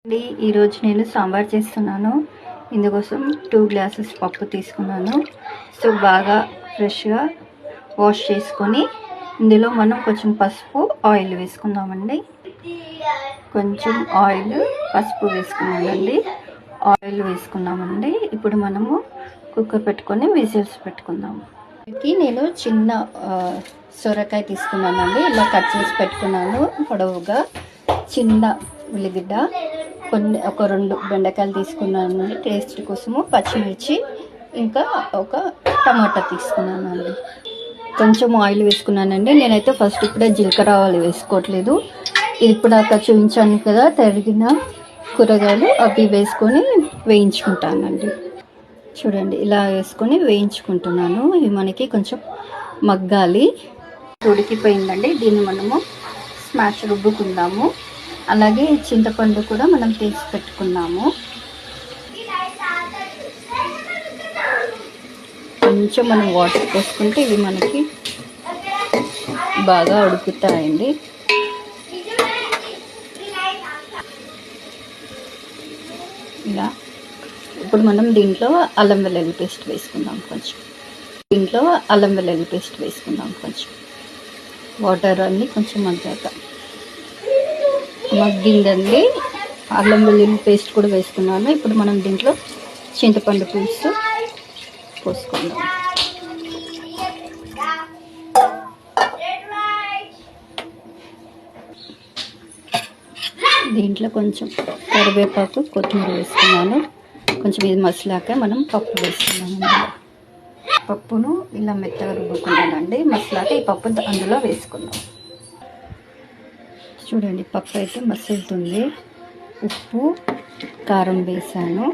ఈరోజు నేను సాంబార్ చేస్తున్నాను. ఇందుకోసం 2 గ్లాసెస్ పప్పు తీసుకున్నాను. సో బాగా ఫ్రెష్గా వాష్ చేసుకొని ఇందులో మనం కొంచెం పసుపు ఆయిల్ వేసుకుందామండి. కొంచెం ఆయిల్ పసుపు వేసుకున్నామండి. ఆయిల్ వేసుకున్నామండి. ఇప్పుడు మనము కుక్కర్ పెట్టుకొని విజిల్స్ పెట్టుకుందాము. నేను చిన్న సొరకాయ తీసుకున్నానండి. ఇలా కట్ చేసి పెట్టుకున్నాను పొడవుగా. చిన్న ఉల్లిగడ్డ, ఒక 2 బెండకాయలు తీసుకున్నాను టేస్ట్ కోసము. పచ్చిమిర్చి, ఇంకా ఒక టమాటా తీసుకున్నానండి. కొంచెం ఆయిల్ వేసుకున్నానండి. నేనైతే ఫస్ట్ ఇప్పుడే జీలకర్ర ఆవాలు వేసుకోవట్లేదు. ఇప్పుడు దాకా చూపించాను కదా తరిగిన కూరగాయలు, అవి వేసుకొని వేయించుకుంటానండి. చూడండి, ఇలా వేసుకొని వేయించుకుంటున్నాను. ఇవి మనకి కొంచెం మగ్గాలి. ఉడికిపోయిందండి. దీన్ని మనము స్మాష్ రుబ్బుకుందాము. అలాగే చింతపండు కూడా మనం తీసి పెట్టుకున్నాము. కొంచెం మనం వాటర్ పోసుకుంటే ఇవి మనకి బాగా ఉడుకుతాయండి. ఇలా ఇప్పుడు మనం దీంట్లో అల్లం వెల్లుల్లి పేస్ట్ వేసుకుందాం. కొంచెం వాటర్ అన్నీ కొంచెం మగ్గిందండి. అల్లం వెల్లుల్లి పేస్ట్ కూడా వేసుకున్నాను. ఇప్పుడు మనం దీంట్లో చింతపండు పులుసు పోసుకుందాం. దీంట్లో కొంచెం కరివేపాకు, కొత్తిమీర వేసుకున్నాను. కొంచెం ఇది మసలాక మనం పప్పు వేసుకున్నాము. పప్పును ఇలా మెత్తగా రుబ్బుకున్నానండి. మసలాక ఈ పప్పు అందులో వేసుకున్నాం. చూడండి, పప్పు అయితే మసులుతుంది. ఉప్పు, కారం వేసాను.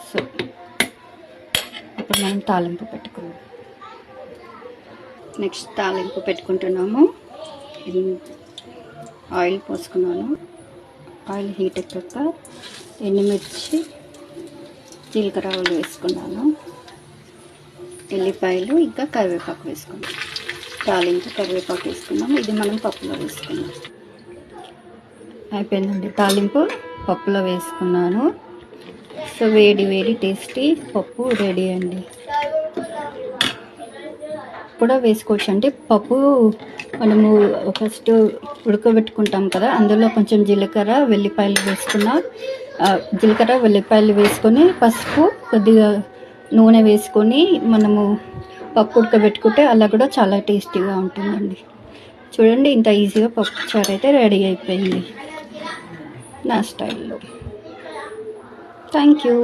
సో ఇప్పుడు మనం తాలింపు పెట్టుకున్నాం. నెక్స్ట్ తాలింపు పెట్టుకుంటున్నాము. ఆయిల్ పోసుకున్నాను. ఆయిల్ హీట్ ఎక్కాక ఎండుమిర్చి, జీలకర్ర ఆవాలు వేసుకున్నాను. ఎల్లిపాయలు, ఇంకా కరివేపాకు వేసుకున్నాను. తాలింపు కరివేపాకు వేసుకున్నాము. ఇది మనం పప్పులో వేసుకున్నాం. అయిపోయిందండి. తాలింపు పప్పులో వేసుకున్నాను. సో వేడి వేడి టేస్టీ పప్పు రెడీ అండి. కూడా వేసుకోవచ్చు. అంటే పప్పు మనము ఫస్ట్ ఉడకబెట్టుకుంటాం కదా, అందులో కొంచెం జీలకర్ర వెల్లిపాయలు వేసుకొని పసుపు, కొద్దిగా నూనె వేసుకొని మనము పప్పు ఉడకబెట్టుకుంటే అలా కూడా చాలా టేస్టీగా ఉంటుందండి. చూడండి, ఇంత ఈజీగా పప్పు చారు అయితే రెడీ అయిపోయింది నా స్టైల్లో. Thank you.